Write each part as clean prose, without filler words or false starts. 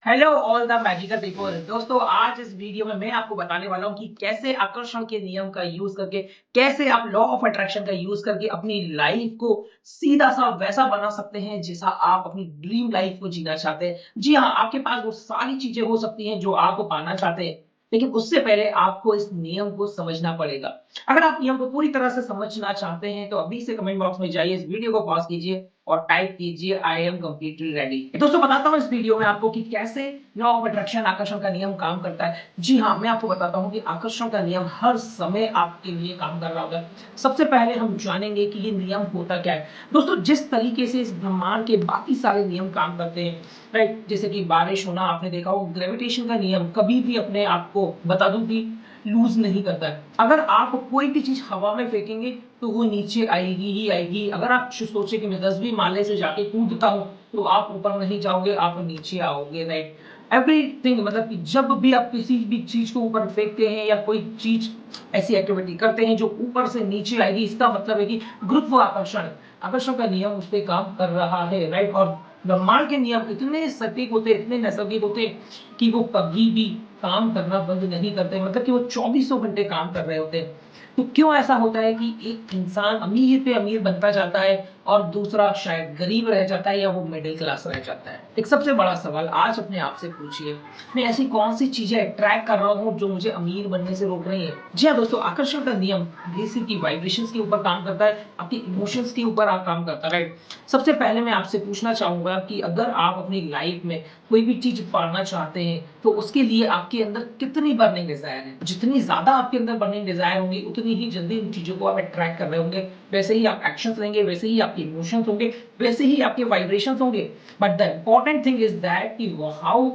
Hello all the magical people. दोस्तों आज इस वीडियो में मैं आपको बताने वाला हूं कि कैसे आकर्षण के नियम का यूज करके कैसे आप लॉ ऑफ अट्रैक्शन का यूज करके अपनी लाइफ को सीधा सा वैसा बना सकते हैं जैसा आप अपनी ड्रीम लाइफ को जीना चाहते हैं। जी हाँ, आपके पास वो सारी चीजें हो सकती हैं जो आप पाना चाहते हैं, लेकिन उससे पहले आपको इस नियम को समझना पड़ेगा। अगर आप नियम को पूरी तरह से समझना चाहते हैं तो अभी से कमेंट बॉक्स में जाइए, इस वीडियो को पॉज कीजिए और टाइप कीजिए आई एम कंप्लीटली रेडी। दोस्तों बताता हूं इस वीडियो में आपको कि कैसे लॉ ऑफ अट्रैक्शन आकर्षण का नियम काम करता है। जी हाँ, मैं आपको बताता हूं कि आकर्षण का नियम हर समय आपके लिए काम कर रहा होगा। सबसे पहले हम जानेंगे कि ये नियम होता क्या है। दोस्तों जिस तरीके से इस ब्रह्मांड के बाकी सारे नियम काम करते हैं, राइट, जैसे कि बारिश होना, आपने देखा हो ग्रेविटेशन का नियम कभी भी अपने आप को बता दूं कि लूज नहीं करता है। अगर आप कोई भी चीज हवा में फेंकेंगे तो वो नीचे आएगी ही आएगी। अगर आप सोचे कि मैं 10वीं माले से जाके कूदता हूँ तो आप ऊपर नहीं जाओगे, आप नीचे आओगे, राइट। एवरीथिंग मतलब कि जब भी आप किसी भी चीज को ऊपर फेंकते हैं या कोई चीज ऐसी एक्टिविटी करते हैं जो ऊपर से नीचे आएगी, इसका मतलब है कि गुरुत्वाकर्षण आकर्षण का नियम उस पर काम कर रहा है, राइट। और ब्रह्मांड के नियम इतने सटीक होते, इतने नैसर्गिक होते कि वो कभी भी काम करना बंद नहीं करते, मतलब कि वो चौबीसों घंटे काम कर रहे होते हैं। तो क्यों ऐसा होता है कि एक इंसान अमीर पे अमीर बनता जाता है और दूसरा शायद गरीब रह जाता है या वो मिडिल क्लास रह जाता है? एक सबसे बड़ा सवाल आज अपने आप से पूछिए, मैं ऐसी कौन सी चीजें अट्रैक्ट कर रहा हूँ जो मुझे अमीर बनने से रोक रही है? जी हाँ दोस्तों, आकर्षण का नियम बेसिक की वाइब्रेशंस के ऊपर काम करता है, आपके इमोशंस के ऊपर आप काम करता है, राइट। सबसे पहले मैं आपसे पूछना चाहूंगा कि अगर आप अपनी लाइफ में कोई भी चीज पाना चाहते हैं तो उसके लिए आपके अंदर कितनी बर्निंग डिजायर है। जितनी ज्यादा आपके अंदर बर्निंग डिजायर होंगी उतनी ही जल्दी उन चीजों को आप अट्रैक्ट कर रहे होंगे, वैसे ही आप एक्शंस लेंगे, वैसे ही आपके इमोशंस होंगे, वैसे ही आपके वाइब्रेशंस होंगे। But the important thing is that कि how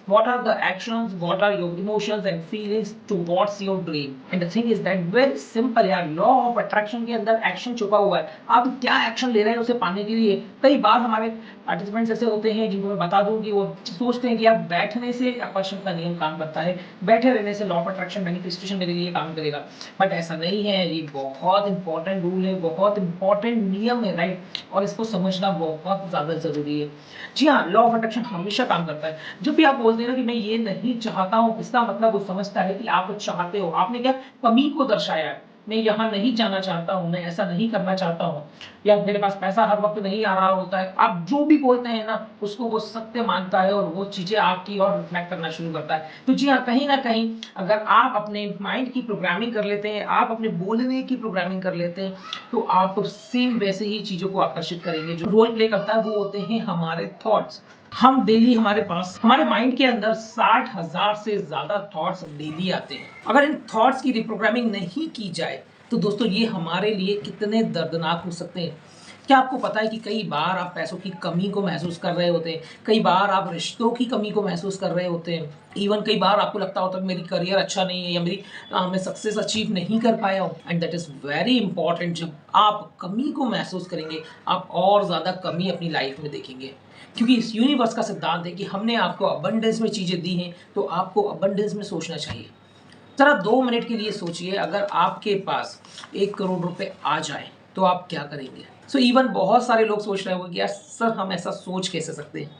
what are the actions, what are your emotions and feelings towards your dream. And the thing is that very simple यार, लॉ ऑफ अट्रैक्शन के अंदर action छुपा हुआ है। आप क्या action ले रहे हैं उसे पाने के लिए। कई बार हमारे पार्टिसिपेंट्स ऐसे होते हैं जिनको मैं बता दूं कि वो सोचते हैं कि आप बैठने से आकर्षण का नियम काम करता है, बैठे रहने से लॉ ऑफ अट्रैक्शन मैनिफेस्टेशन मेरे लिए काम करेगा। बट ऐसा नहीं है, ये बहुत इंपॉर्टेंट रूल है, बहुत इंपॉर्टेंट नियम है, राइट। और इसको समझना बहुत ज्यादा जरूरी है। जी हाँ, लॉ ऑफ अट्रैक्शन हमेशा काम करता है। जब भी आप बोलते हैं ना कि मैं ये नहीं चाहता हूँ, इसका मतलब वो समझता है कि आप चाहते हो। आपने क्या कमी को दर्शाया है, मैं यहाँ नहीं जाना चाहता हूँ, मैं ऐसा नहीं करना चाहता हूँ, या मेरे पास पैसा हर वक्त नहीं आ रहा होता है। आप जो भी बोलते हैं ना उसको वो सत्य मानता है और वो चीजें आपकी और रिफ्लेक्ट करना शुरू करता है। तो जी हाँ, कहीं ना कहीं अगर आप अपने माइंड की प्रोग्रामिंग कर लेते हैं, आप अपने बोलने की प्रोग्रामिंग कर लेते हैं, तो आप सेम वैसे ही चीजों को आकर्षित करेंगे। जो रोल प्ले करता है वो होते हैं हमारे थॉट्स। हम डेली हमारे पास हमारे माइंड के अंदर 60,000 से ज्यादा थॉट्स डेली आते हैं। अगर इन थॉट्स की रिप्रोग्रामिंग नहीं की जाए तो दोस्तों ये हमारे लिए कितने दर्दनाक हो सकते हैं। क्या आपको पता है कि कई बार आप पैसों की कमी को महसूस कर रहे होते हैं, कई बार आप रिश्तों की कमी को महसूस कर रहे होते हैं, इवन कई बार आपको लगता होता है कि मेरी करियर अच्छा नहीं है या मैं सक्सेस अचीव नहीं कर पाया हूँ। And that is very important. जब आप कमी को महसूस करेंगे आप और ज्यादा कमी अपनी लाइफ में देखेंगे, क्योंकि इस यूनिवर्स का सिद्धांत है कि हमने आपको अबंडेंस में चीजें दी हैं तो आपको अबंडेंस में सोचना चाहिए। जरा 2 मिनट के लिए सोचिए, अगर आपके पास 1 करोड़ रुपए आ जाए तो आप क्या करेंगे? सो इवन बहुत सारे लोग सोच रहे होंगे कि यार सर हम ऐसा सोच कैसे सकते हैं,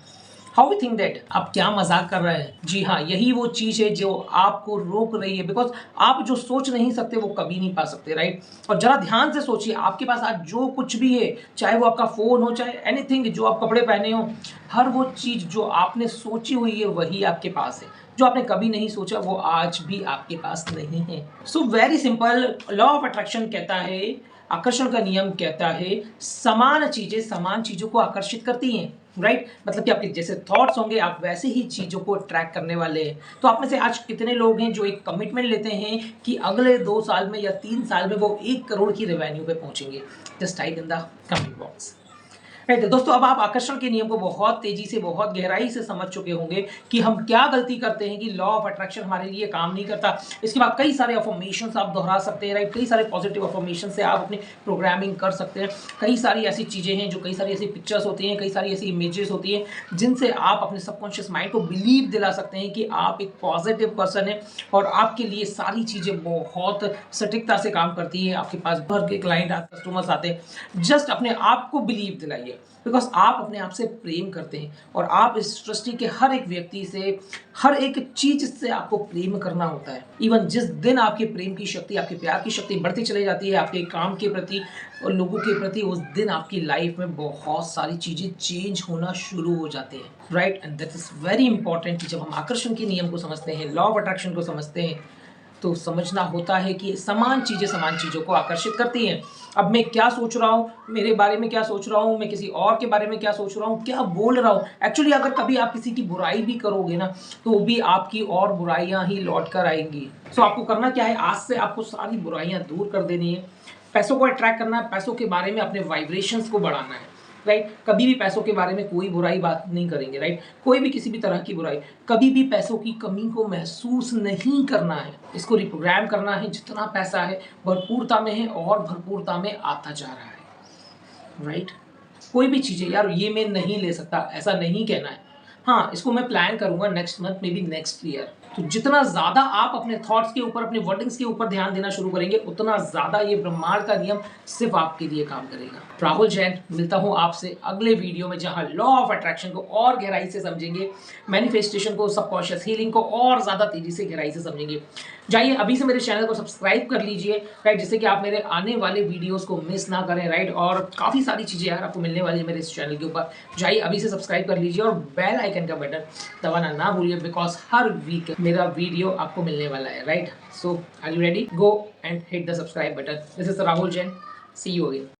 हाउ वी थिंक दैट, आप क्या मजाक कर रहे हैं? जी हाँ, यही वो चीज है जो आपको रोक रही है, बिकॉज आप जो सोच नहीं सकते वो कभी नहीं पा सकते, राइट। और जरा ध्यान से सोचिए, आपके पास आज जो कुछ भी है, चाहे वो आपका फोन हो, चाहे एनीथिंग, जो आप कपड़े पहने हो, हर वो चीज जो आपने सोची हुई है वही आपके पास है। जो आपने कभी नहीं सोचा वो आज भी आपके पास नहीं है। So very simple, law of attraction कहता है, आकर्षण का नियम कहता है, समान चीजें समान चीजों को आकर्षित करती हैं, राइट। मतलब कि आपके जैसे थॉट्स होंगे आप वैसे ही चीजों को ट्रैक करने वाले हैं। तो आप में से आज कितने लोग हैं जो एक कमिटमेंट लेते हैं कि अगले 2 साल में या 3 साल में वो 1 करोड़ की रेवेन्यू पे पहुंचेंगे? Just type in the comment box, right. दोस्तों अब आप आकर्षण के नियम को बहुत तेजी से बहुत गहराई से समझ चुके होंगे कि हम क्या गलती करते हैं कि लॉ ऑफ अट्रैक्शन हमारे लिए काम नहीं करता। इसके बाद कई सारे अफर्मेशंस आप दोहरा सकते हैं, राइट। कई सारे पॉजिटिव अफर्मेशन से आप अपनी प्रोग्रामिंग कर सकते हैं। कई सारी ऐसी चीजें हैं, जो कई सारी ऐसी पिक्चर्स होती हैं, कई सारी ऐसी इमेजेस होती हैं जिनसे आप अपने सबकॉन्शियस माइंड को बिलीव दिला सकते हैं कि आप एक पॉजिटिव पर्सन है और आपके लिए सारी चीजें बहुत सटीकता से काम करती है। आपके पास भर के क्लाइंट कस्टमर्स आते हैं, जस्ट अपने आप को बिलीव दिलाइए। बिकॉज आप अपने आप से प्रेम करते हैं और आप इस सृष्टि के हर एक व्यक्ति से, हर एक चीज से आपको प्रेम करना होता है। इवन जिस दिन आपके प्रेम की शक्ति, आपके प्यार की शक्ति बढ़ती चली जाती है आपके काम के प्रति और लोगों के प्रति, उस दिन आपकी लाइफ में बहुत सारी चीजें चेंज होना शुरू हो जाते हैं, right. And that is very important कि जब हम आकर्षण के नियम को समझते हैं, लॉ ऑफ अट्रैक्शन को समझते हैं, तो समझना होता है कि समान चीज़ों को आकर्षित करती हैं। अब मैं क्या सोच रहा हूँ, मेरे बारे में क्या सोच रहा हूँ, मैं किसी और के बारे में क्या सोच रहा हूँ, क्या बोल रहा हूँ, एक्चुअली अगर कभी आप किसी की बुराई भी करोगे ना, तो भी आपकी और बुराइयां ही लौट कर आएंगी। सो आपको करना क्या है, आज से आपको सारी बुराइयां दूर कर देनी है, पैसों को अट्रैक्ट करना है, पैसों के बारे में अपने वाइब्रेशंस को बढ़ाना है, राइट। कभी भी पैसों के बारे में कोई बुराई बात नहीं करेंगे, राइट। कोई भी किसी भी तरह की बुराई, कभी भी पैसों की कमी को महसूस नहीं करना है, इसको रिप्रोग्राम करना है। जितना पैसा है भरपूरता में है और भरपूरता में आता जा रहा है, राइट। कोई भी चीज़ है यार, ये मैं नहीं ले सकता, ऐसा नहीं कहना है। हाँ, इसको मैं प्लान करूंगा next month, may be next year. तो जितना ज्यादा आप अपने थॉट्स के ऊपर, अपने वर्डिंग्स के ऊपर ध्यान देना शुरू करेंगे, उतना ज्यादा ये ब्रह्मांड का नियम सिर्फ आपके लिए काम करेगा। राहुल जैन, मिलता हूं आपसे अगले वीडियो में, जहां लॉ ऑफ अट्रैक्शन को और गहराई से समझेंगे, मैनिफेस्टेशन को, सबकॉन्शियस हीलिंग को और ज्यादा तेजी से, गहराई से समझेंगे। जाइए अभी से मेरे चैनल को सब्सक्राइब कर लीजिए, राइट, जिससे कि आप मेरे आने वाले वीडियोस को मिस ना करें, राइट। और काफ़ी सारी चीज़ें यार आपको मिलने वाली है मेरे इस चैनल के ऊपर। जाइए अभी से सब्सक्राइब कर लीजिए और बेल आइकन का बटन दबाना ना भूलिए, बिकॉज हर वीक मेरा वीडियो आपको मिलने वाला है, right. So are you ready? Go and hit the subscribe button. This is Rahul Jain, see you again.